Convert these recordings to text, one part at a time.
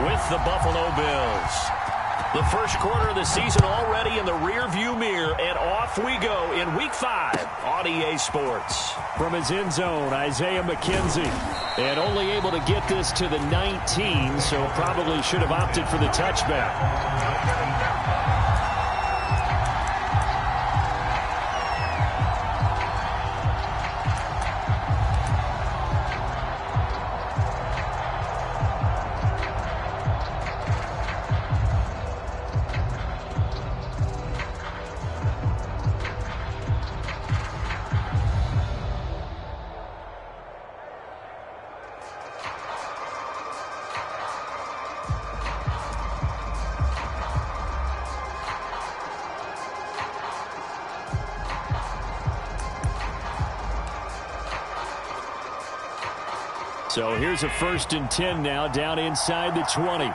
with the Buffalo Bills. The first quarter of the season already in the rearview mirror, and off we go in Week 5 on EA Sports. From his end zone, Isaiah McKenzie. And only able to get this to the 19, so probably should have opted for the touchback. So here's a 1st and 10 now, down inside the 20.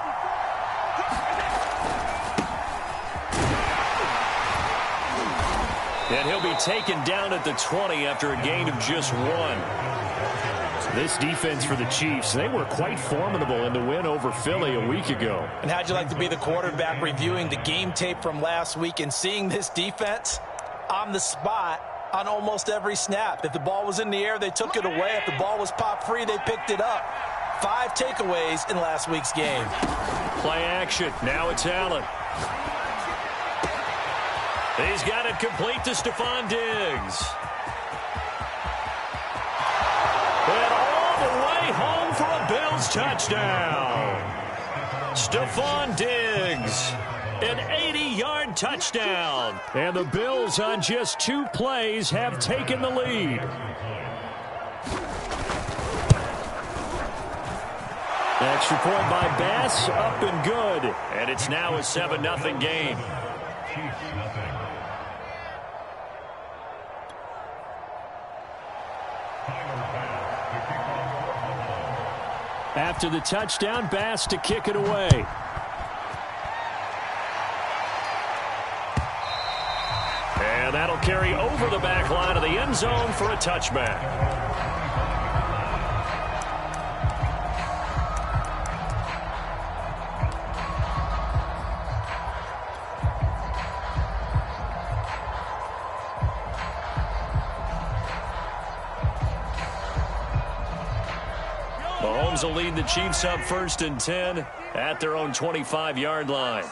And he'll be taken down at the 20 after a gain of just 1. This defense for the Chiefs, they were quite formidable in the win over Philly a week ago. And how'd you like to be the quarterback reviewing the game tape from last week and seeing this defense on the spot on almost every snap? If the ball was in the air, they took it away. If the ball was pop free, they picked it up. 5 takeaways in last week's game. Play action. Now it's Allen. He's got it complete to Stephon Diggs. And all the way home for a Bills touchdown. Stephon Diggs. An 80-yard touchdown. And the Bills on just 2 plays have taken the lead. Extra point by Bass, up and good. And it's now a 7-0 game. After the touchdown, Bass to kick it away. And that'll carry over the back line of the end zone for a touchback. Mahomes will lead the Chiefs up 1st and 10 at their own 25-yard line.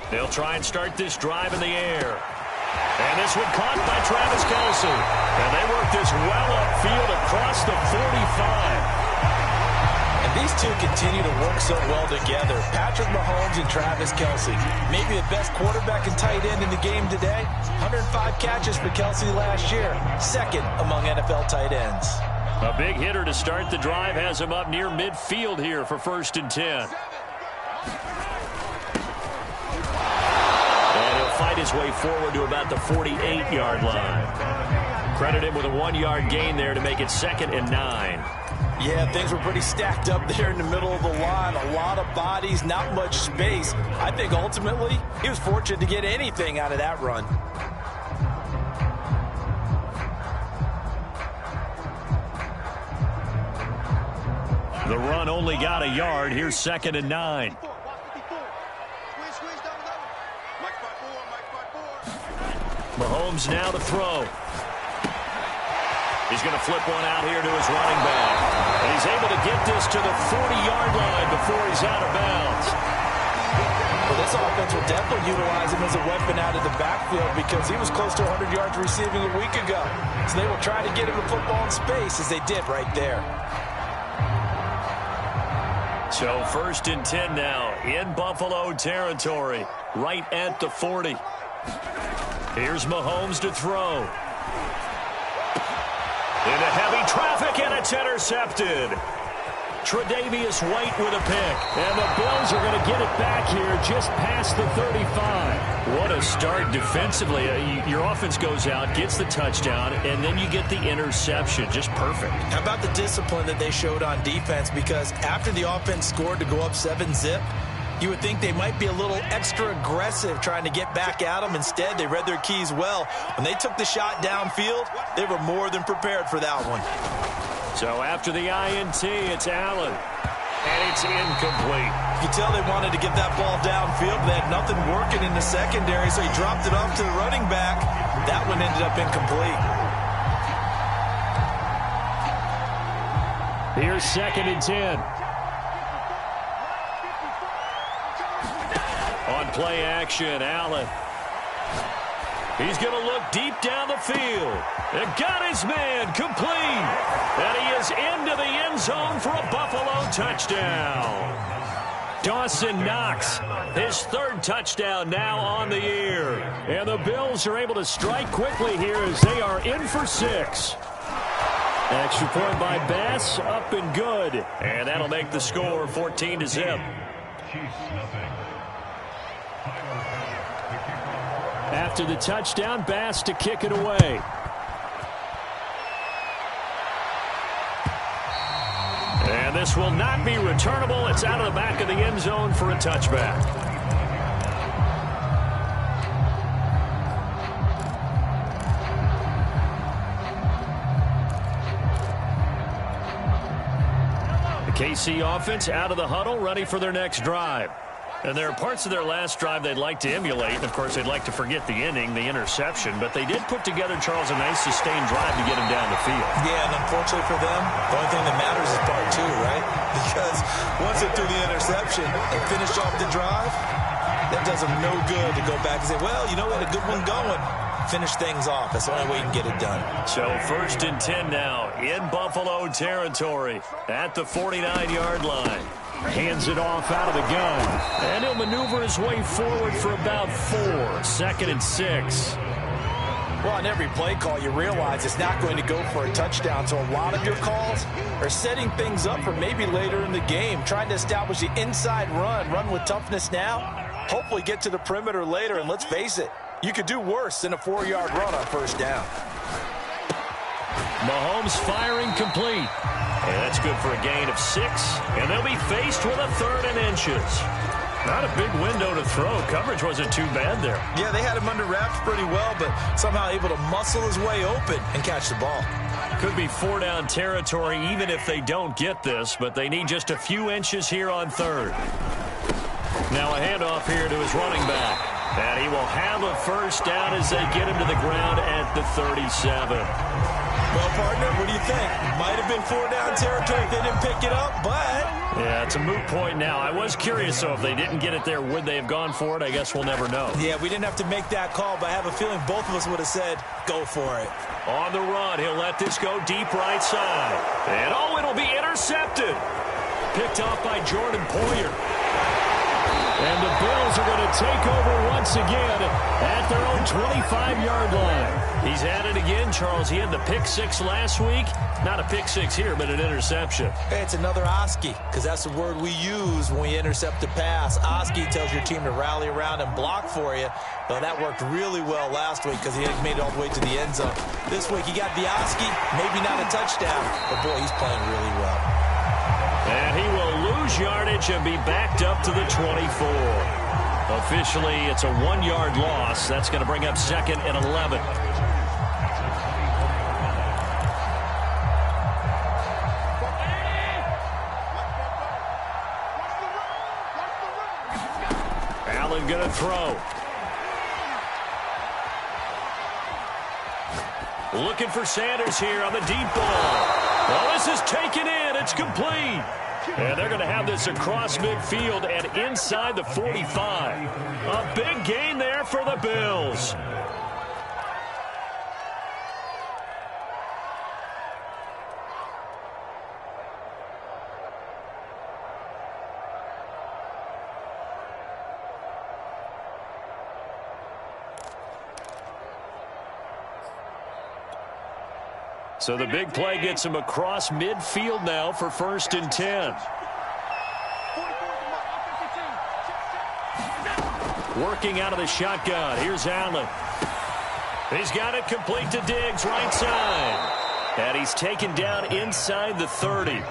They'll try and start this drive in the air. And this one caught by Travis Kelce. And they work this well upfield across the 45. And these two continue to work so well together. Patrick Mahomes and Travis Kelce. Maybe the best quarterback and tight end in the game today. 105 catches for Kelce last year. 2nd among NFL tight ends. A big hitter to start the drive has him up near midfield here for 1st and 10. Fight his way forward to about the 48-yard line. Credit him with a 1-yard gain there to make it 2nd and 9. Yeah, things were pretty stacked up there in the middle of the line. A lot of bodies, not much space. I think ultimately he was fortunate to get anything out of that run. The run only got a yard. Here's 2nd and 9. Mahomes now to throw. He's going to flip one out here to his running back. And he's able to get this to the 40-yard line before he's out of bounds. Well, this offense will definitely utilize him as a weapon out of the backfield because he was close to 100 yards receiving a week ago. So they will try to get him the football in space as they did right there. So 1st and 10 now in Buffalo territory, right at the 40. Here's Mahomes to throw. Into heavy traffic, and it's intercepted. Tre'Davious White with a pick. And the Bills are going to get it back here just past the 35. What a start defensively. Your offense goes out, gets the touchdown, and then you get the interception. Just perfect. How about the discipline that they showed on defense? Because after the offense scored to go up 7-zip, you would think they might be a little extra aggressive trying to get back at them. Instead, they read their keys well. When they took the shot downfield, they were more than prepared for that one. So after the INT, it's Allen. And it's incomplete. You can tell they wanted to get that ball downfield, but they had nothing working in the secondary, so he dropped it off to the running back. That one ended up incomplete. Here's 2nd and 10. On play action, Allen. He's going to look deep down the field. And got his man complete. And he is into the end zone for a Buffalo touchdown. Dawson Knox, his 3rd touchdown now on the year. And the Bills are able to strike quickly here as they are in for 6. Extra point by Bass, up and good. And that'll make the score 14-0. After the touchdown, Bass to kick it away. And this will not be returnable. It's out of the back of the end zone for a touchback. The KC offense out of the huddle, ready for their next drive. And there are parts of their last drive they'd like to emulate. And, of course, they'd like to forget the inning, the interception. But they did put together, Charles, a nice sustained drive to get him down the field. Yeah, and unfortunately for them, the only thing that matters is part 2, right? Because once they threw the interception and finished off the drive, that does them no good to go back and say, well, you know what, a good one going. Finish things off. That's the only way you can get it done. So 1st and 10 now in Buffalo territory at the 49-yard line. Hands it off out of the gun. And he'll maneuver his way forward for about 4. 2nd and 6. Well, on every play call, you realize it's not going to go for a touchdown. So a lot of your calls are setting things up for maybe later in the game, trying to establish the inside run with toughness now, hopefully get to the perimeter later. And let's face it, you could do worse than a 4-yard run on 1st down. Mahomes firing complete. And that's good for a gain of 6. And they'll be faced with a 3rd and inches. Not a big window to throw. Coverage wasn't too bad there. Yeah, they had him under wraps pretty well, but somehow able to muscle his way open and catch the ball. Could be 4-down territory even if they don't get this, but they need just a few inches here on 3rd. Now a handoff here to his running back. And he will have a 1st down as they get him to the ground at the 37. Well, partner, what do you think? Might have been 4-down territory if they didn't pick it up, but... Yeah, it's a moot point now. I was curious, so if they didn't get it there, would they have gone for it? I guess we'll never know. Yeah, we didn't have to make that call, but I have a feeling both of us would have said, go for it. On the run, he'll let this go deep right side. And, oh, it'll be intercepted. Picked off by Jordan Poyer. And the Bills are going to take over once again at their own 25-yard line. He's at it again, Charles. He had the pick 6 last week. Not a pick 6 here, but an interception. Hey, it's another Oski, because that's the word we use when we intercept a pass. Oski tells your team to rally around and block for you. But that worked really well last week because he made it all the way to the end zone. This week he got the Oski, maybe not a touchdown, but boy, he's playing really well. And he will lose yardage and be backed up to the 24. Officially, it's a 1-yard loss. That's going to bring up 2nd and 11. Allen going to throw. Looking for Sanders here on the deep ball. Well, this is taken in. It's complete. And they're going to have this across midfield and inside the 45. A big gain there for the Bills. So the big play gets him across midfield now for 1st and 10. Working out of the shotgun. Here's Allen. He's got it complete to Diggs, right side. And he's taken down inside the 30.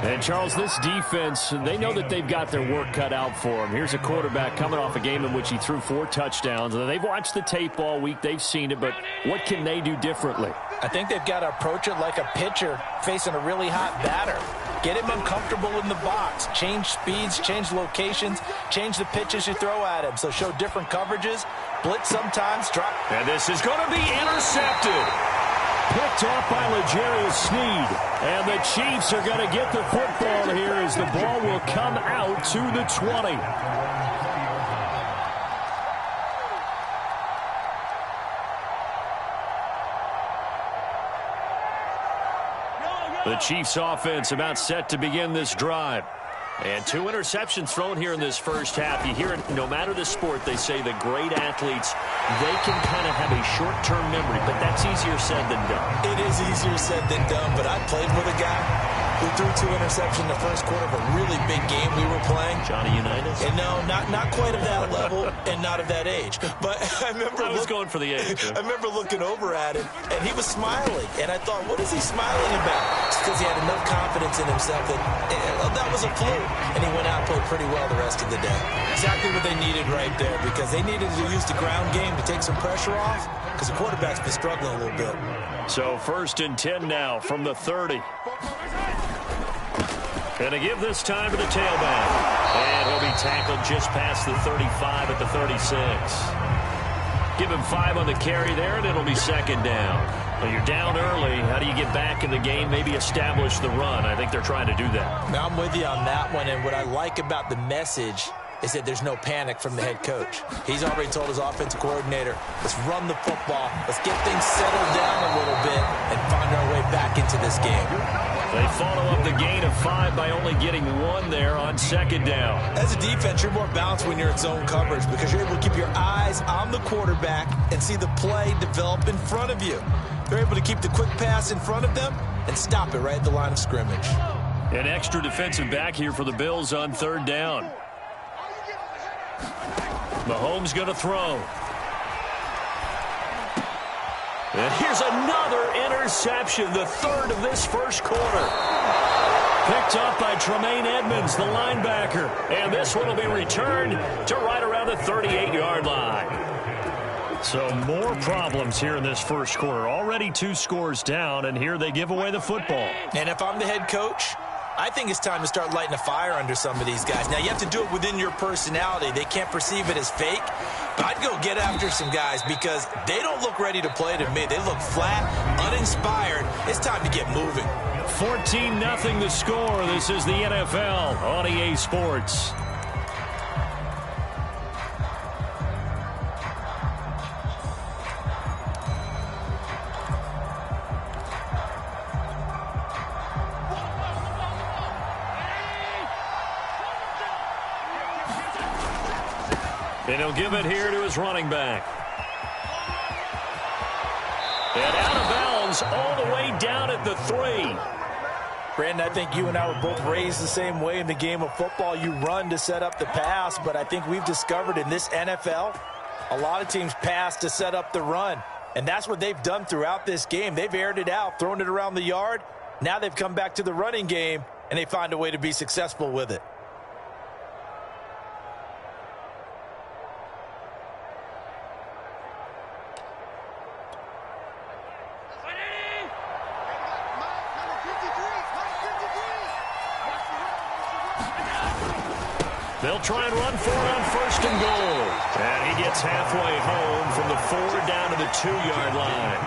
And, Charles, this defense, they know that they've got their work cut out for them. Here's a quarterback coming off a game in which he threw 4 touchdowns. They've watched the tape all week. They've seen it. But what can they do differently? I think they've got to approach it like a pitcher facing a really hot batter. Get him uncomfortable in the box. Change speeds, change locations, change the pitches you throw at him. So show different coverages. Blitz sometimes, drop. And this is going to be intercepted. Picked off by L'Jarius Sneed. And the Chiefs are going to get the football here as the ball will come out to the 20. The Chiefs offense about set to begin this drive. And 2 interceptions thrown here in this first half. You hear it, no matter the sport, they say that great athletes, they can kind of have a short-term memory, but that's easier said than done. It is easier said than done, but I played with a guy who threw 2 interceptions in the first quarter of a really big game we were playing. Johnny Unitas? And no, not quite of that level and not of that age. But I remember... I was going for the age. I remember looking over at him, and he was smiling. And I thought, what is he smiling about? It's because he had enough confidence in himself that that was a fluke. And he went out and played pretty well the rest of the day. Exactly what they needed right there, because they needed to use the ground game to take some pressure off, because the quarterback's been struggling a little bit. So 1st and 10 now from the 30. And to give this time to the tailback. And he'll be tackled just past the 35 at the 36. Give him 5 on the carry there, and it'll be 2nd down. Well, you're down early. How do you get back in the game, maybe establish the run? I think they're trying to do that. Now, I'm with you on that one, and what I like about the message is that there's no panic from the head coach. He's already told his offensive coordinator, let's run the football, let's get things settled down a little bit and find our way back into this game. They follow up the gain of 5 by only getting 1 there on 2nd down. As a defense, you're more balanced when you're in zone coverage because you're able to keep your eyes on the quarterback and see the play develop in front of you. They're able to keep the quick pass in front of them and stop it right at the line of scrimmage. An extra defensive back here for the Bills on 3rd down. Mahomes going to throw. And here's another interception, the 3rd of this first quarter. Picked up by Tremaine Edmonds, the linebacker. And this one will be returned to right around the 38-yard line. So more problems here in this first quarter. Already 2 scores down, and here they give away the football. And if I'm the head coach, I think it's time to start lighting a fire under some of these guys. Now, you have to do it within your personality. They can't perceive it as fake. But I'd go get after some guys because they don't look ready to play to me. They look flat, uninspired. It's time to get moving. 14-0 the score. This is the NFL on EA Sports. And he'll give it here to his running back. And out of bounds all the way down at the 3. Brandon, I think you and I were both raised the same way in the game of football. You run to set up the pass, but I think we've discovered in this NFL, a lot of teams pass to set up the run. And that's what they've done throughout this game. They've aired it out, thrown it around the yard. Now they've come back to the running game, and they find a way to be successful with it. They'll try and run for it on 1st and goal. And he gets halfway home from the 4 down to the 2-yard line.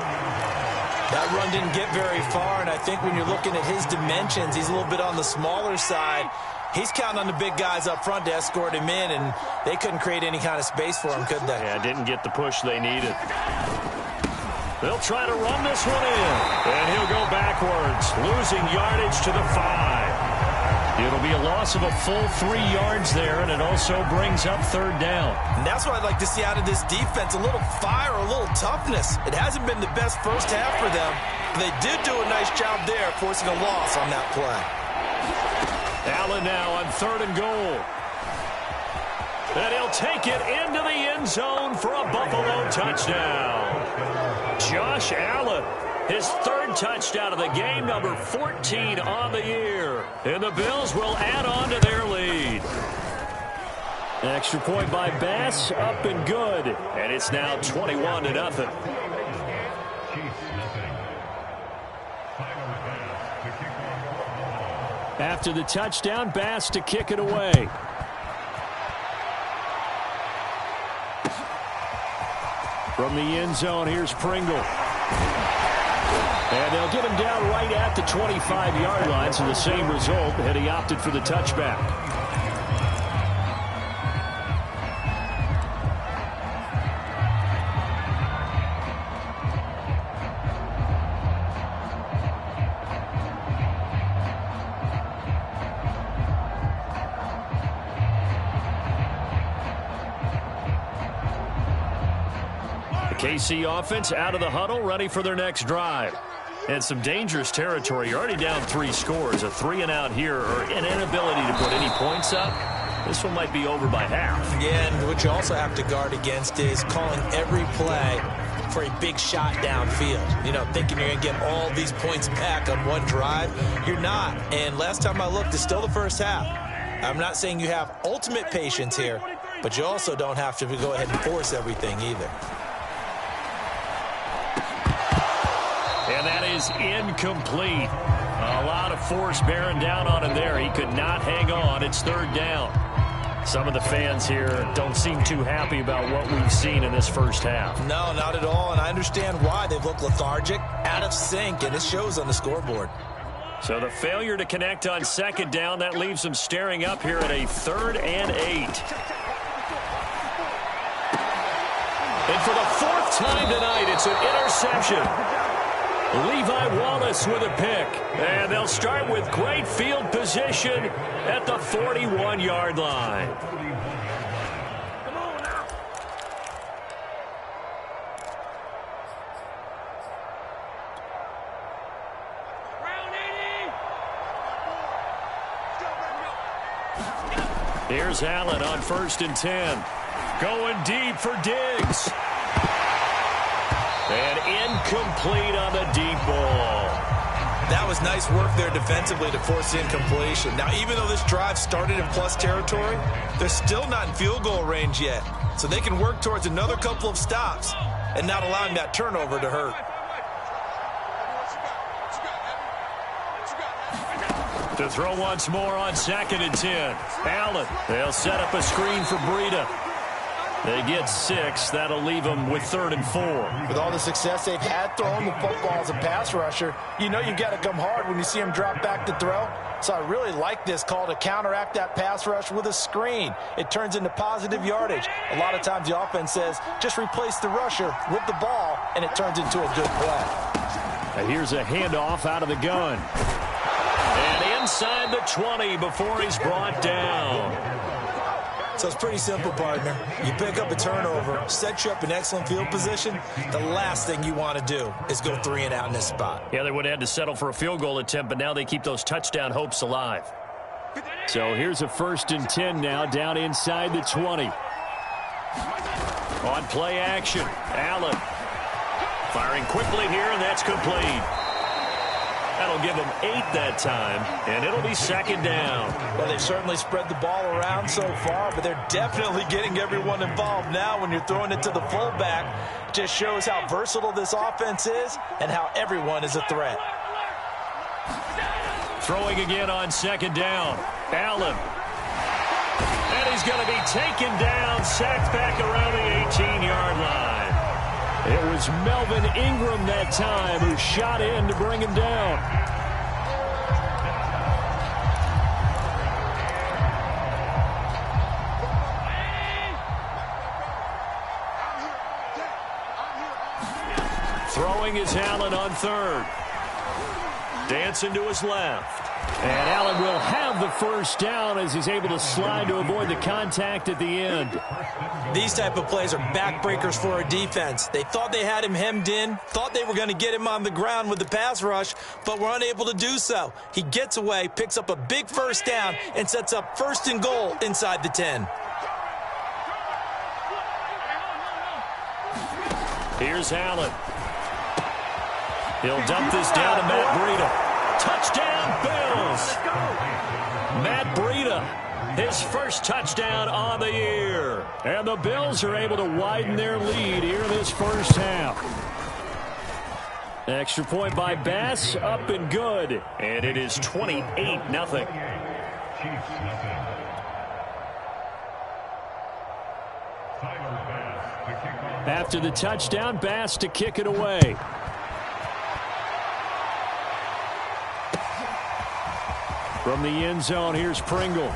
That run didn't get very far, and I think when you're looking at his dimensions, he's a little bit on the smaller side. He's counting on the big guys up front to escort him in, and they couldn't create any kind of space for him, could they? Yeah, didn't get the push they needed. They'll try to run this one in, and he'll go backwards, losing yardage to the 5. It'll be a loss of a full 3 yards there, and it also brings up 3rd down. And that's what I'd like to see out of this defense, a little fire, a little toughness. It hasn't been the best first half for them. They did do a nice job there, forcing a loss on that play. Allen now on 3rd and goal. And he'll take it into the end zone for a Buffalo touchdown. Josh Allen, his 3rd touchdown of the game, number 14 on the year. And the Bills will add on to their lead. An extra point by Bass, up and good. And it's now 21-0. After the touchdown, Bass to kick it away. From the end zone, here's Pringle. And they'll get him down right at the 25-yard line, so the same result, and he opted for the touchback. KC offense out of the huddle, ready for their next drive. And some dangerous territory. You're already down 3 scores. A 3-and-out here, or an inability to put any points up. This one might be over by half. Yeah, and what you also have to guard against is calling every play for a big shot downfield. You know, thinking you're going to get all these points back on one drive. You're not. And last time I looked, it's still the first half. I'm not saying you have ultimate patience here, but you also don't have to go ahead and force everything either. And that is incomplete. A lot of force bearing down on him there. He could not hang on. It's 3rd down. Some of the fans here don't seem too happy about what we've seen in this first half. No, not at all, and I understand why. They've looked lethargic, out of sync, and it shows on the scoreboard. So the failure to connect on 2nd down, that leaves them staring up here at a 3rd and 8. And for the 4th time tonight, it's an interception. Levi Wallace with a pick. And they'll start with great field position at the 41-yard line. Here's Allen on 1st and 10. Going deep for Diggs. And incomplete on the deep ball. That was nice work there defensively to force the incompletion. Now, even though this drive started in plus territory, they're still not in field goal range yet. So they can work towards another couple of stops and not allowing that turnover to hurt. To throw once more on 2nd and 10. Allen. They'll set up a screen for Breida. They get 6. That'll leave them with 3rd and 4. With all the success they've had throwing the football as a pass rusher, you know you've got to come hard when you see him drop back to throw. So I really like this call to counteract that pass rush with a screen. It turns into positive yardage. A lot of times the offense says, just replace the rusher with the ball, and it turns into a good play. And here's a handoff out of the gun. And inside the 20 before he's brought down. So it's pretty simple, partner. You pick up a turnover, set you up in excellent field position. The last thing you want to do is go 3-and-out in this spot. Yeah, they would have had to settle for a field goal attempt, but now they keep those touchdown hopes alive. So here's a 1st and 10 now, down inside the 20. On play action, Allen. Firing quickly here, and that's complete. That'll give them 8 that time, and it'll be 2nd down. Well, they've certainly spread the ball around so far, but they're definitely getting everyone involved now when you're throwing it to the fullback. Just shows how versatile this offense is and how everyone is a threat. Throwing again on 2nd down. Allen. And he's going to be taken down, sacked back around the 18-yard line. It was Melvin Ingram that time who shot in to bring him down. Throwing is Allen on 3rd. Dancing to his left. And Allen will have the 1st down as he's able to slide to avoid the contact at the end. These type of plays are backbreakers for a defense. They thought they had him hemmed in, thought they were going to get him on the ground with the pass rush, but were unable to do so. He gets away, picks up a big 1st down, and sets up 1st and goal inside the 10. Here's Allen. He'll dump this down to Matt Breida. Touchdown, Bills! Matt Breida, his first touchdown on the year. And the Bills are able to widen their lead here in this first half. Extra point by Bass, up and good. And it is 28-0. After the touchdown, Bass to kick it away. From the end zone, here's Pringle.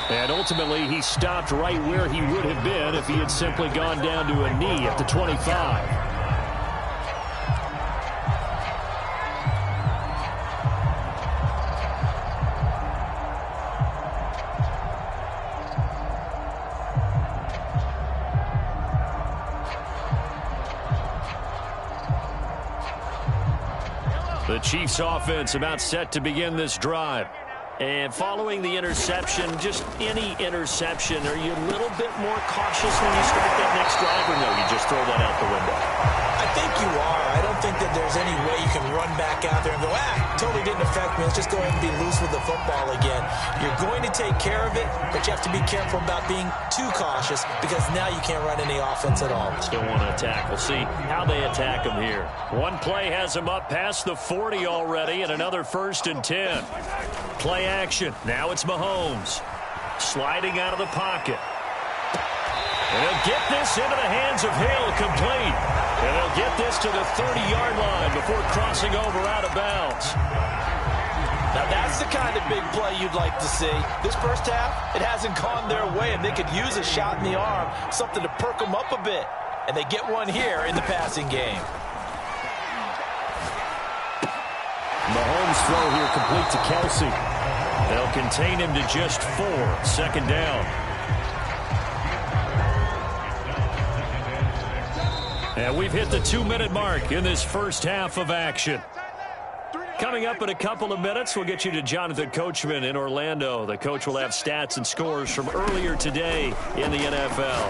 And ultimately, he stopped right where he would have been if he had simply gone down to a knee at the 25. The Chiefs offense about set to begin this drive. And following the interception, just any interception, are you a little bit more cautious when you start that next drive, or no, you just throw that out the window? I think you are. I don't think that there's any way you can run back out there and go, totally didn't affect me. Let's just go ahead and be loose with the football again. You're going to take care of it, but you have to be careful about being too cautious because now you can't run any offense at all. Still want to attack. We'll see how they attack him here. One play has him up past the 40 already, and another 1st and 10. Play action. Now it's Mahomes. Sliding out of the pocket. And he'll get this into the hands of Hill, complete. And he'll get this to the 30-yard line before crossing over out of bounds. Now that's the kind of big play you'd like to see. This first half, it hasn't gone their way, and they could use a shot in the arm, something to perk them up a bit. And they get one here in the passing game. Mahomes' throw here complete to Kelsey. They'll contain him to just 4. 2nd down. And we've hit the 2-minute mark in this first half of action. Coming up in a couple of minutes, we'll get you to Jonathan Coachman in Orlando. The coach will have stats and scores from earlier today in the NFL.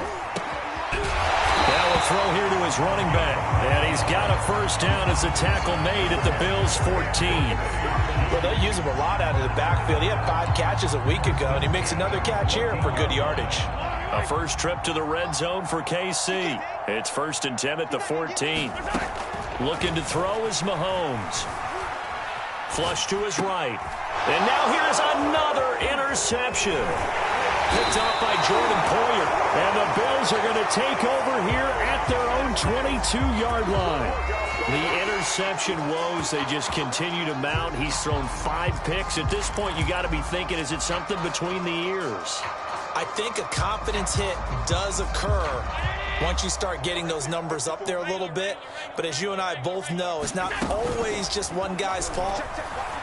Now a throw here to his running back. And he's got a 1st down as a tackle made at the Bills' 14. Well, they use him a lot out of the backfield. He had 5 catches a week ago, and he makes another catch here for good yardage. A first trip to the red zone for KC. It's 1st and 10 at the 14. Looking to throw is Mahomes. Flush to his right. And now here's another interception. Picked off by Jordan Poyer. And the Bills are going to take over here at their own 22-yard line. The interception woes, they just continue to mount. He's thrown 5 picks. At this point, you got to be thinking, is it something between the ears? I think a confidence hit does occur once you start getting those numbers up there a little bit. But as you and I both know, it's not always just one guy's fault.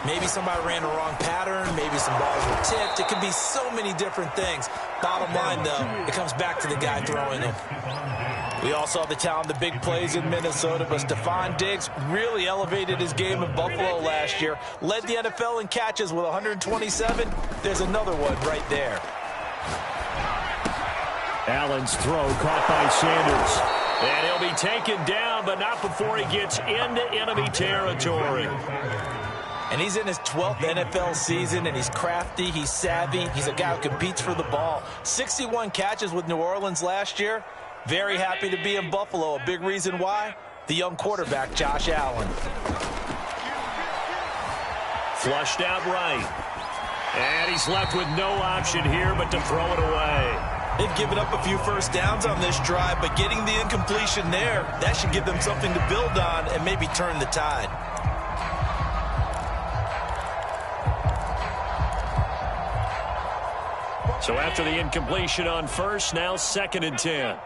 Maybe somebody ran the wrong pattern. Maybe some balls were tipped. It could be so many different things. Bottom line, though, it comes back to the guy throwing them. We all saw the talent, the big plays in Minnesota, but Stephon Diggs really elevated his game in Buffalo last year. Led the NFL in catches with 127. There's another one right there. Allen's throw caught by Sanders. And he'll be taken down, but not before he gets into enemy territory. And he's in his 12th NFL season, and he's crafty, he's savvy, he's a guy who competes for the ball. 61 catches with New Orleans last year. Very happy to be in Buffalo. A big reason why? The young quarterback, Josh Allen. Flushed out right. And he's left with no option here but to throw it away. They've given up a few first downs on this drive, but getting the incompletion there, that should give them something to build on and maybe turn the tide. So after the incompletion on first, now 2nd and 10.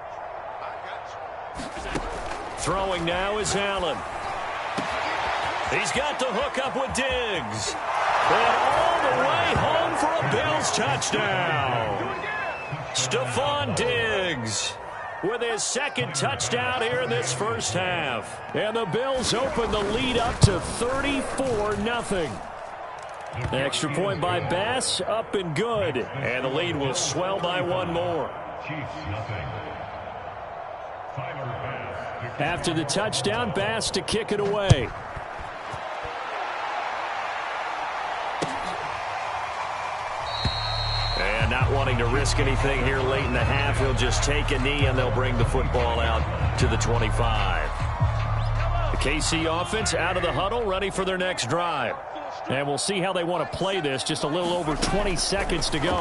Throwing now is Allen. He's got the hook up with Diggs. And all the way home for a Bills touchdown. Stephon Diggs with his 2nd touchdown here in this first half. And the Bills open the lead up to 34-0. Extra point by Bass, up and good. And the lead will swell by 1 more. After the touchdown, Bass to kick it away. And not wanting to risk anything here late in the half, he'll just take a knee and they'll bring the football out to the 25. The KC offense out of the huddle, ready for their next drive. And we'll see how they want to play this. Just a little over 20 seconds to go.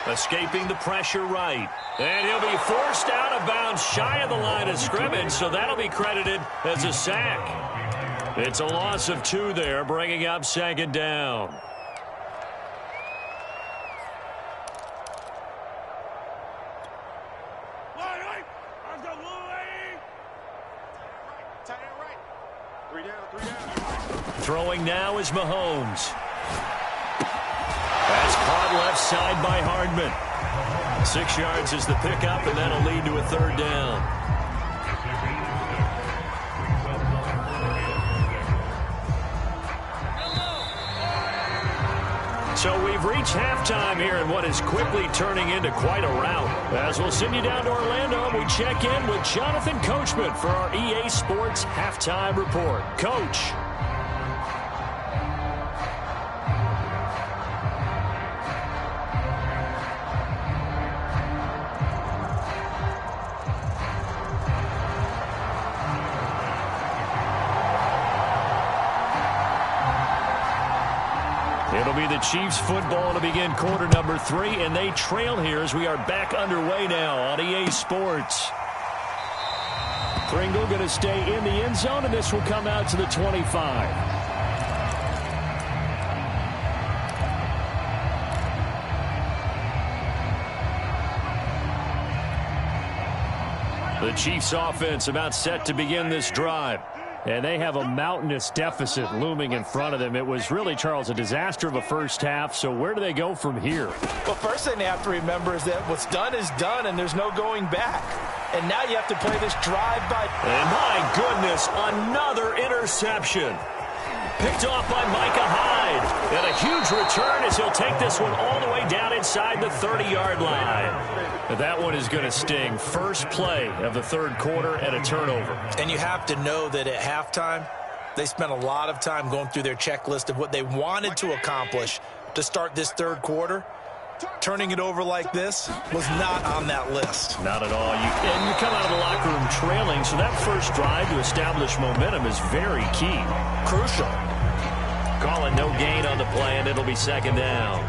Escaping the pressure right. And he'll be forced out of bounds shy of the line of scrimmage, so that'll be credited as a sack. It's a loss of 2 there, bringing up second down. Throwing now is Mahomes. That's caught left side by Hardman. 6 yards is the pickup, and that'll lead to a third down. So we've reached halftime here in what is quickly turning into quite a rout. As we'll send you down to Orlando, we check in with Jonathan Coachman for our EA Sports Halftime Report. Coach. It'll be the Chiefs football to begin quarter number 3, and they trail here as we are back underway now on EA Sports. Pringle going to stay in the end zone, and this will come out to the 25. The Chiefs offense about set to begin this drive. And they have a mountainous deficit looming in front of them. It was really, Charles, a disaster of a first half. So where do they go from here? Well, first thing they have to remember is that what's done is done, and there's no going back. And now you have to play this drive-by. And my goodness, another interception. Picked off by Micah Hyde. And a huge return as he'll take this one all the way down inside the 30-yard line. That one is going to sting. First play of the third quarter and a turnover. And you have to know that at halftime, they spent a lot of time going through their checklist of what they wanted to accomplish to start this third quarter. Turning it over like this was not on that list. Not at all. And you come out of the locker room trailing, so that first drive to establish momentum is very key. Crucial. Calling no gain on the play, and it'll be second down.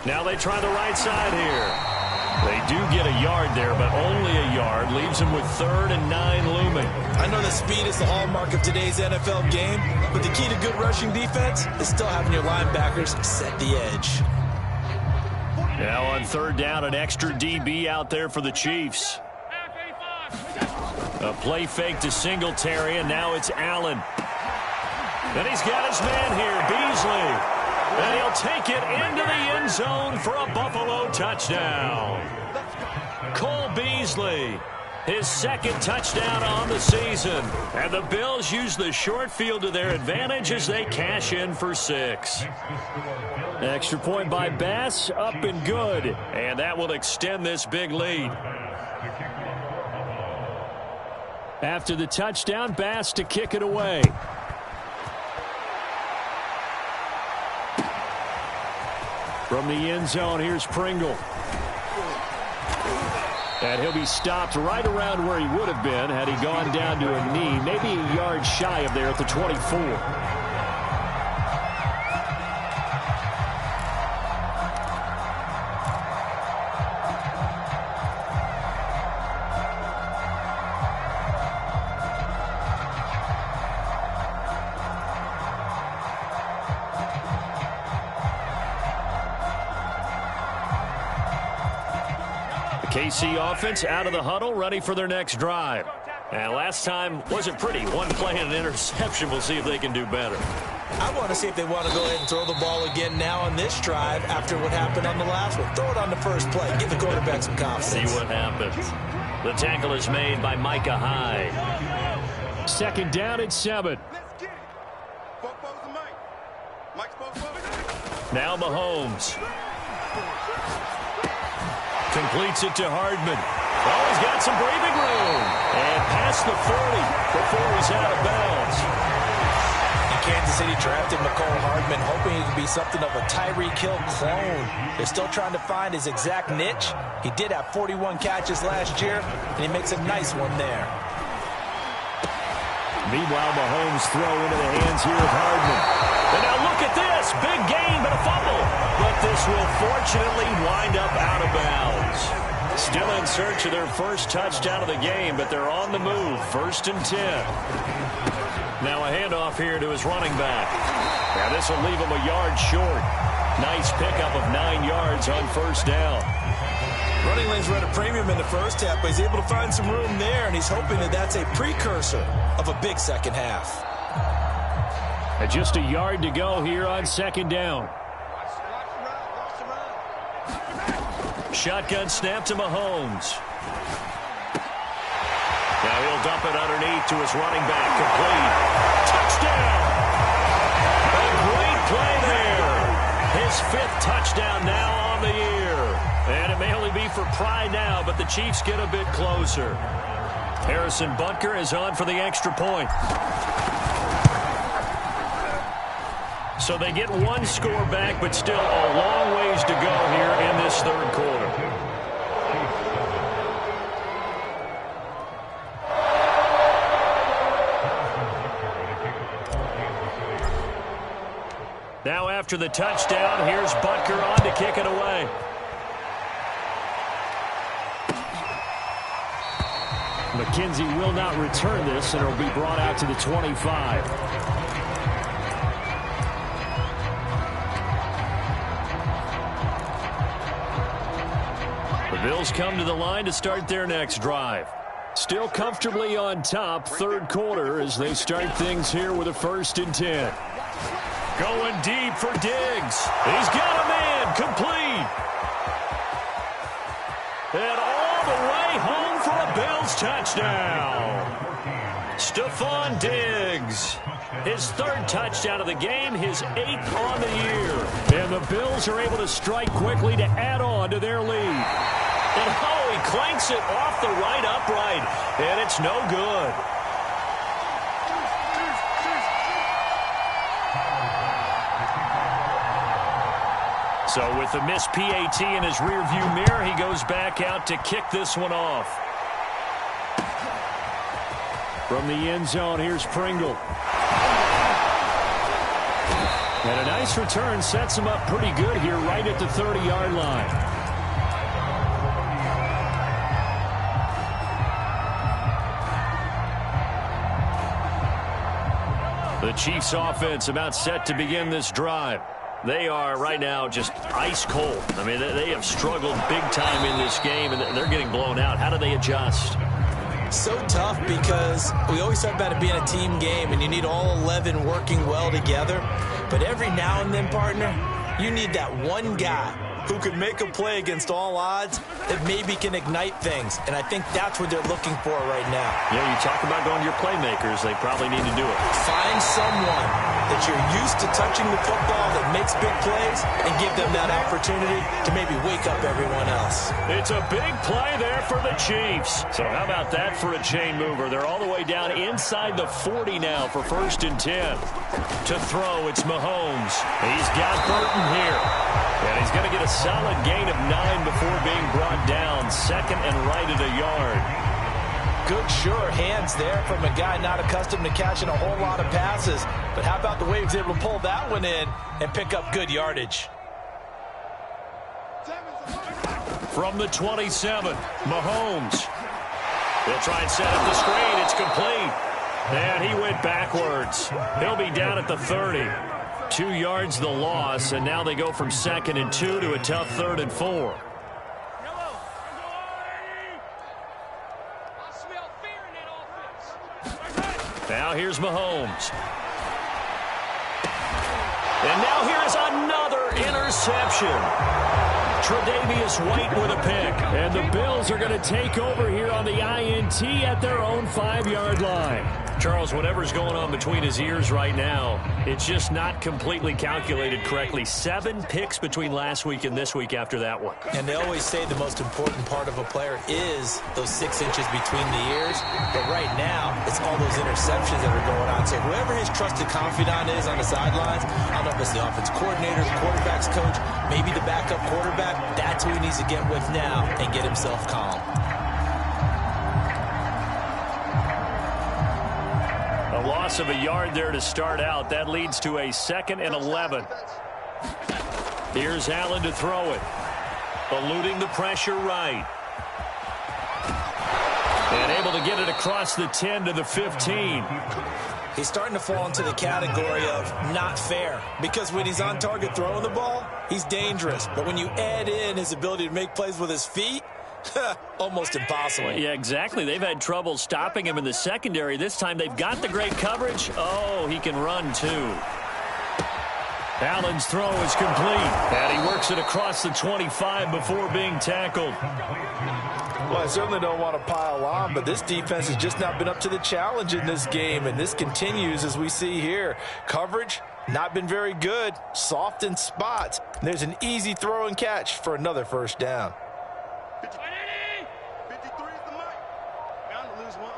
Now they try the right side here. They do get a yard there, but only a yard. Leaves them with 3rd and 9 looming. I know that speed is the hallmark of today's NFL game, but the key to good rushing defense is still having your linebackers set the edge. Now on 3rd down, an extra DB out there for the Chiefs. A play fake to Singletary, and now it's Allen. And he's got his man here, Beasley. And he'll take it into the end zone for a Buffalo touchdown. Cole Beasley, his 2nd touchdown on the season. And the Bills use the short field to their advantage as they cash in for 6. Extra point by Bass, up and good. And that will extend this big lead. After the touchdown, Bass to kick it away. From the end zone, here's Pringle. And he'll be stopped right around where he would have been had he gone down to a knee, maybe a yard shy of there at the 24. KC offense out of the huddle, ready for their next drive. And last time wasn't pretty. One play and an interception. We'll see if they can do better. I want to see if they want to go ahead and throw the ball again now on this drive after what happened on the last one. Throw it on the first play. Give the quarterback some confidence. See what happens. The tackle is made by Micah Hyde. 2nd down and 7. Now Mahomes. Completes it to Hardman. Oh, he's got some breathing room. And past the 40 before he's out of bounds. Kansas City drafted Mecole Hardman, hoping he could be something of a Tyreek Hill clone. They're still trying to find his exact niche. He did have 41 catches last year, and he makes a nice one there. Meanwhile, Mahomes throw into the hands here of Hardman. And now look at this. Big gain, but a fumble. But this will fortunately wind up out of bounds. Still in search of their first touchdown of the game, but they're on the move. 1st and 10. Now a handoff here to his running back. Now this will leave him a yard short. Nice pickup of 9 yards on 1st down. Running lanes were at a premium in the first half, but he's able to find some room there, and he's hoping that that's a precursor of a big second half. And just a yard to go here on 2nd down. Shotgun snap to Mahomes. Now he'll dump it underneath to his running back. Complete. Touchdown! A great play there. His 5th touchdown now on the year. And it may only be for pride now, but the Chiefs get a bit closer. Harrison Butker is on for the extra point. So they get 1 score back, but still a long ways to go here in this 3rd quarter. Now after the touchdown, here's Butker on to kick it away. McKenzie will not return this, and it will be brought out to the 25. The Bills come to the line to start their next drive. Still comfortably on top, 3rd quarter, as they start things here with a 1st and 10. Going deep for Diggs. He's got a man complete. And all the way home for a Bills touchdown. Stephon Diggs. His 3rd touchdown of the game, his 8th on the year. And the Bills are able to strike quickly to add on to their lead. And he clanks it off the right upright. And it's no good. So with the missed PAT in his rearview mirror, he goes back out to kick this one off. From the end zone, here's Pringle. And a nice return sets him up pretty good here right at the 30-yard line. The Chiefs offense about set to begin this drive. They are right now just ice cold. I mean, they have struggled big time in this game, and they're getting blown out. How do they adjust? So tough because we always talk about it being a team game, and you need all 11 working well together. But every now and then, partner, you need that one guy who can make a play against all odds that maybe can ignite things. And I think that's what they're looking for right now. Yeah, you talk about going to your playmakers. They probably need to do it. Find someone that you're used to touching the football that makes big plays and give them that opportunity to maybe wake up everyone else. It's a big play there for the Chiefs. So how about that for a chain mover? They're all the way down inside the 40 now for 1st and 10. To throw, it's Mahomes. He's got Burton here. And he's going to get a solid gain of 9 before being brought down. 2nd and right at a yard. Good, sure hands there from a guy not accustomed to catching a whole lot of passes. But how about the way he was able to pull that one in and pick up good yardage? From the 27, Mahomes. He'll try and set up the screen. It's complete. And he went backwards. He'll be down at the 30. 2 yards the loss, and now they go from 2nd and 2 to a tough 3rd and 4. Now here's Mahomes. And now here's another interception. Tre'Davious White with a pick. And the Bills are going to take over here on the INT at their own 5-yard line. Charles, whatever's going on between his ears right now, it's just not completely calculated correctly. 7 picks between last week and this week after that one. And they always say the most important part of a player is those 6 inches between the ears. But right now, it's all those interceptions that are going on. So whoever his trusted confidant is on the sidelines, I don't know if it's the offense coordinator, the quarterback's coach, maybe the backup quarterback, that's who he needs to get with now and get himself calm. A loss of a yard there to start out. That leads to a 2nd and 11. Here's Allen to throw it. Eluding the pressure right. And able to get it across the 10 to the 15. He's starting to fall into the category of not fair, because when he's on target throwing the ball, he's dangerous. But when you add in his ability to make plays with his feet, almost impossible. Well, yeah, exactly. They've had trouble stopping him in the secondary. This time they've got the great coverage. Oh, he can run too. Allen's throw is complete. And he works it across the 25 before being tackled. Well, I certainly don't want to pile on, but this defense has just not been up to the challenge in this game, and this continues as we see here. Coverage, not been very good, soft in spots. There's an easy throw and catch for another first down. 53 is the mic. Bound to lose one.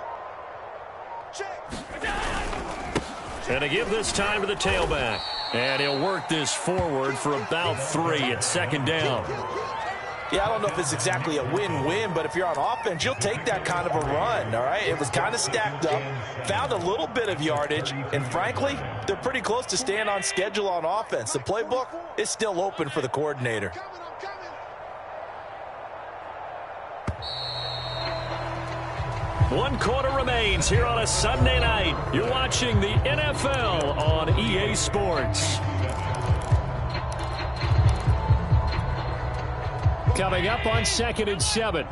Check. And to give this time to the tailback. And he'll work this forward for about 3 at 2nd down. Yeah, I don't know if it's exactly a win-win, but if you're on offense, you'll take that kind of a run, all right? It was kind of stacked up, found a little bit of yardage, and frankly, they're pretty close to staying on schedule on offense. The playbook is still open for the coordinator. 1 quarter remains here on a Sunday night. You're watching the NFL on EA Sports. Coming up on 2nd and 7.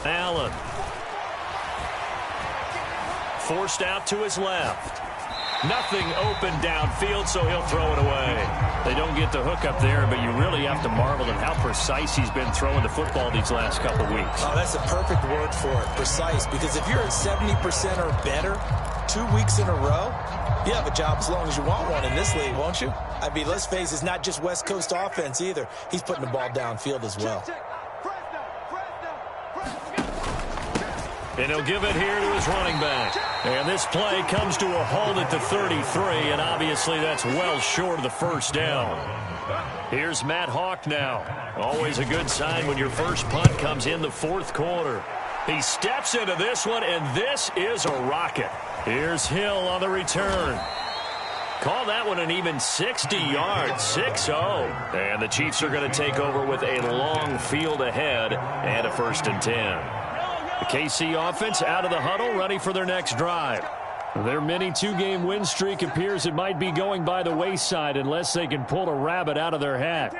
Allen. Forced out to his left. Nothing open downfield, so he'll throw it away. They don't get the hook up there, but you really have to marvel at how precise he's been throwing the football these last couple weeks. Oh, that's a perfect word for it, precise, because if you're at 70% or better 2 weeks in a row, you have a job as long as you want one in this league, won't you? I mean, let's face it, it's not just West Coast offense either. He's putting the ball downfield as well. And he'll give it here to his running back. And this play comes to a halt at the 33, and obviously that's well short of the first down. Here's Matt Hawk now. Always a good sign when your first punt comes in the 4th quarter. He steps into this one, and this is a rocket. Here's Hill on the return. Call that one an even 60 yards, 6-0. And the Chiefs are going to take over with a long field ahead and a 1st and 10. The KC offense out of the huddle, ready for their next drive. Their mini 2-game win streak appears it might be going by the wayside unless they can pull a rabbit out of their hat.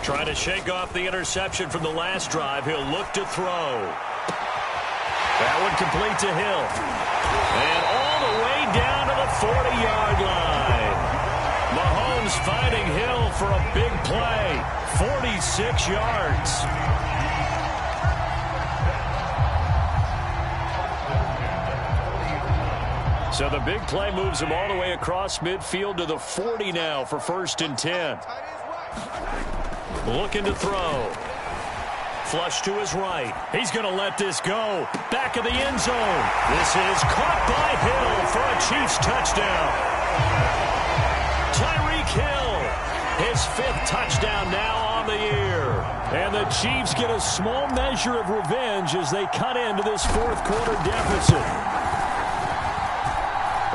Trying to shake off the interception from the last drive. He'll look to throw. That one complete to Hill. And all the way down to the 40-yard line. Mahomes finding Hill for a big play. 46 yards. So the big play moves him all the way across midfield to the 40 now for 1st and 10. Looking to throw. Flush to his right. He's going to let this go. Back of the end zone. This is caught by Hill for a Chiefs touchdown. Tyreek Hill, his 5th touchdown now on the year. And the Chiefs get a small measure of revenge as they cut into this 4th quarter deficit.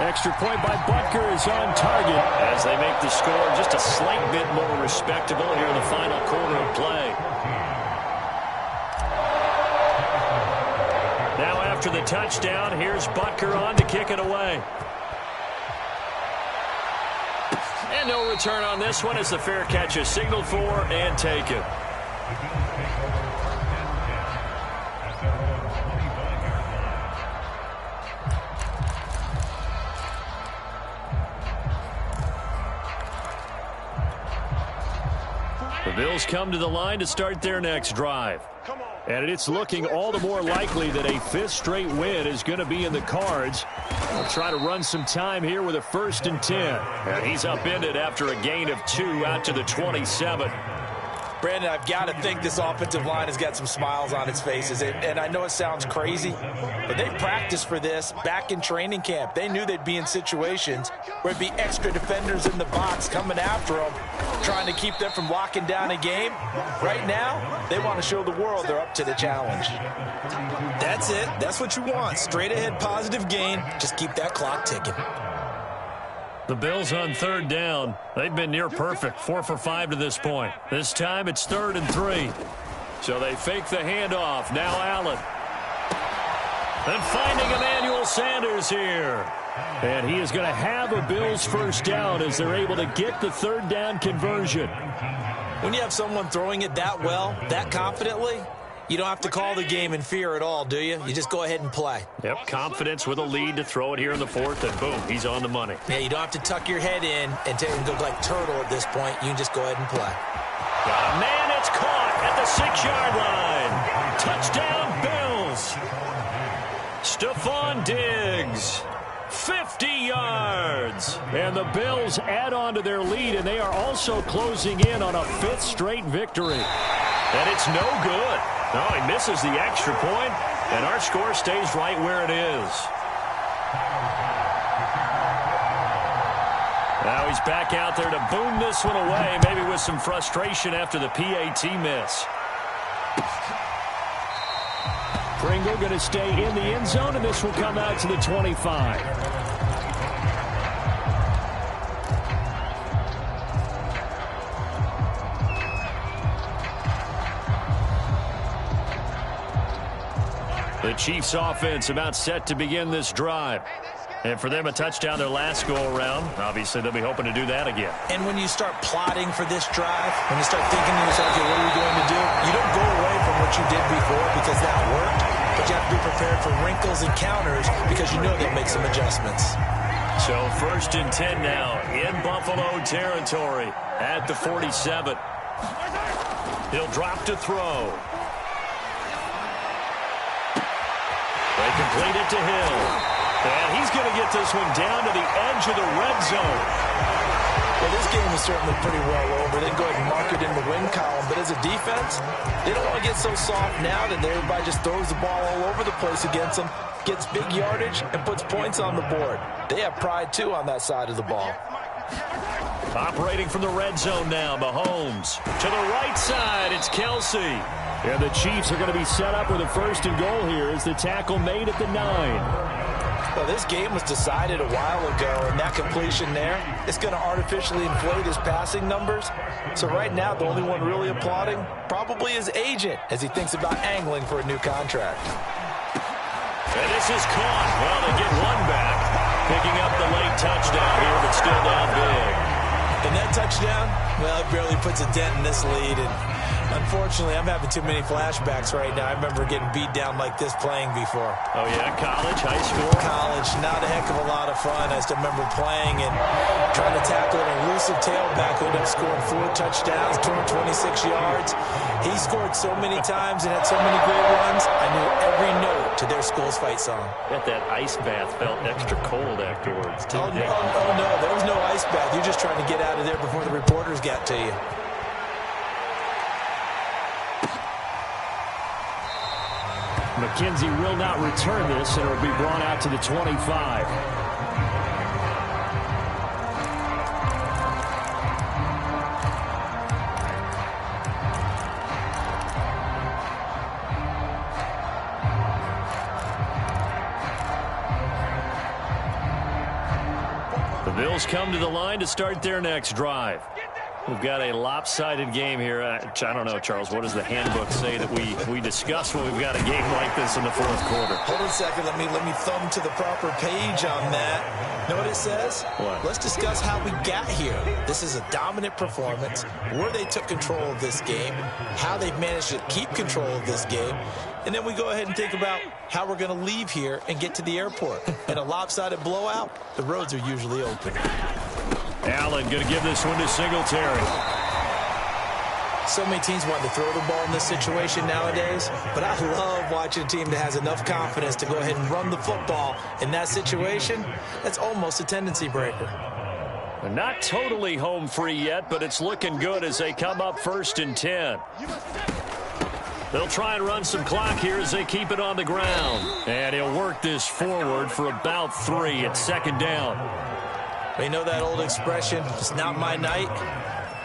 Extra point by Butker is on target as they make the score just a slight bit more respectable here in the final quarter of play. Now after the touchdown, here's Butker on to kick it away. And no return on this one as the fair catch is signaled for and taken. The Bills come to the line to start their next drive. And it's looking all the more likely that a fifth straight win is going to be in the cards. They'll try to run some time here with a 1st and 10. And he's upended after a gain of 2 out to the 27. Brandon, I've got to think this offensive line has got some smiles on its faces. And I know it sounds crazy, but they practiced for this back in training camp. They knew they'd be in situations where it'd be extra defenders in the box coming after them, trying to keep them from locking down a game. Right now, they want to show the world they're up to the challenge. That's it. That's what you want. Straight ahead positive gain. Just keep that clock ticking. The Bills on 3rd down. They've been near perfect, 4 for 5 to this point. This time it's 3rd and 3. So they fake the handoff. Now Allen. And finding Emmanuel Sanders here. And he is going to have a Bills 1st down as they're able to get the 3rd down conversion. When you have someone throwing it that well, that confidently, you don't have to call the game in fear at all, do you? You just go ahead and play. Yep, confidence with a lead to throw it here in the 4th, and boom, he's on the money. Yeah, you don't have to tuck your head in and go like turtle at this point. You can just go ahead and play. Got a man, it's caught at the 6-yard line. Touchdown, Bills. Stephon Diggs, 50 yards. And the Bills add on to their lead, and they are also closing in on a 5th straight victory. And it's no good. No, he misses the extra point, and our score stays right where it is. Now he's back out there to boom this one away, maybe with some frustration after the PAT miss. Pringle going to stay in the end zone, and this will come out to the 25. The Chiefs offense about set to begin this drive. And for them, a touchdown their last go-around. Obviously, they'll be hoping to do that again. And when you start plotting for this drive, when you start thinking to yourself, okay, what are we going to do? You don't go away from what you did before because that worked. But you have to be prepared for wrinkles and counters because you know they'll make some adjustments. So 1st and 10 now in Buffalo territory at the 47. He'll drop to throw. They complete it to Hill. And he's going to get this one down to the edge of the red zone. Well, this game is certainly pretty well over. They can go ahead and mark it in the win column. But as a defense, they don't want to get so soft now that everybody just throws the ball all over the place against them, gets big yardage, and puts points on the board. They have pride, too, on that side of the ball. Operating from the red zone now, Mahomes. To the right side, it's Kelsey. And the Chiefs are going to be set up with a 1st and goal here as the tackle made at the 9. Well, this game was decided a while ago, and that completion there is going to artificially inflate his passing numbers. So right now, the only one really applauding probably his agent as he thinks about angling for a new contract. And this is caught. Well, they get one back, picking up the late touchdown here, but still down big. And that touchdown, well, it barely puts a dent in this lead. And unfortunately, I'm having too many flashbacks right now. I remember getting beat down like this playing before. Oh, yeah? College, high school? College. Not a heck of a lot of fun. I still remember playing and trying to tackle an elusive tailback who ended up scoring 4 touchdowns, 226 yards. He scored so many times and had so many great runs, I knew every note to their school's fight song. Bet that ice bath felt extra cold afterwards, too. Oh, no. There was no ice bath. You're just trying to get out of there before the reporters got to you. McKenzie will not return this, and it will be brought out to the 25. The Bills come to the line to start their next drive. We've got a lopsided game here. I don't know, Charles. What does the handbook say that we discuss when we've got a game like this in the 4th quarter? Hold on a second. Let me thumb to the proper page on that. Know what it says? What? Let's discuss how we got here. This is a dominant performance, where they took control of this game, how they've managed to keep control of this game, and then we go ahead and think about how we're going to leave here and get to the airport. In a lopsided blowout, the roads are usually open. Allen going to give this one to Singletary. So many teams want to throw the ball in this situation nowadays, but I love watching a team that has enough confidence to go ahead and run the football in that situation. That's almost a tendency breaker. They're not totally home free yet, but it's looking good as they come up 1st and 10. They'll try and run some clock here as they keep it on the ground. And he'll work this forward for about 3 at 2nd down. You know that old expression, it's not my night?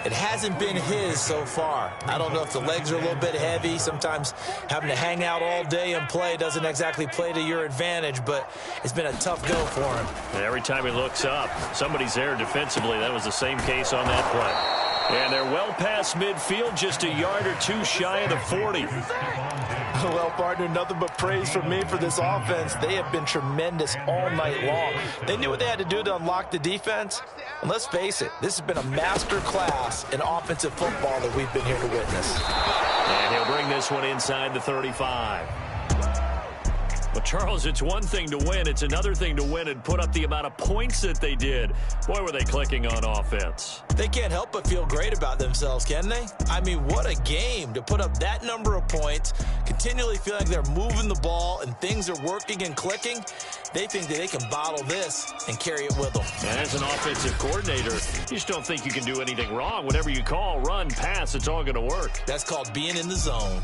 It hasn't been his so far. I don't know if the legs are a little bit heavy. Sometimes having to hang out all day and play doesn't exactly play to your advantage, but it's been a tough go for him. And every time he looks up, somebody's there defensively. That was the same case on that play. And they're well past midfield, just a yard or 2 shy of the 40. Well, partner, nothing but praise from me for this offense. They have been tremendous all night long. They knew what they had to do to unlock the defense. And let's face it, this has been a master class in offensive football that we've been here to witness. And he'll bring this one inside the 35. Well, Charles, it's one thing to win. It's another thing to win and put up the amount of points that they did. Boy, were they clicking on offense. They can't help but feel great about themselves, can they? I mean, what a game to put up that number of points, continually feel like they're moving the ball and things are working and clicking. They think that they can bottle this and carry it with them. And as an offensive coordinator, you just don't think you can do anything wrong. Whatever you call, run, pass, it's all going to work. That's called being in the zone.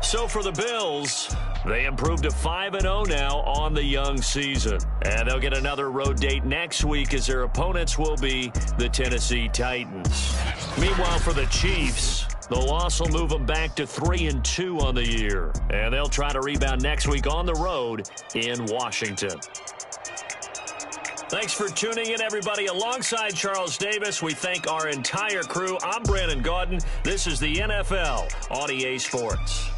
So for the Bills, they improved to 5-0 now on the young season. And they'll get another road date next week as their opponents will be the Tennessee Titans. Meanwhile, for the Chiefs, the loss will move them back to 3-2 on the year. And they'll try to rebound next week on the road in Washington. Thanks for tuning in, everybody. Alongside Charles Davis, we thank our entire crew. I'm Brandon Gaudin. This is the NFL on EA Sports.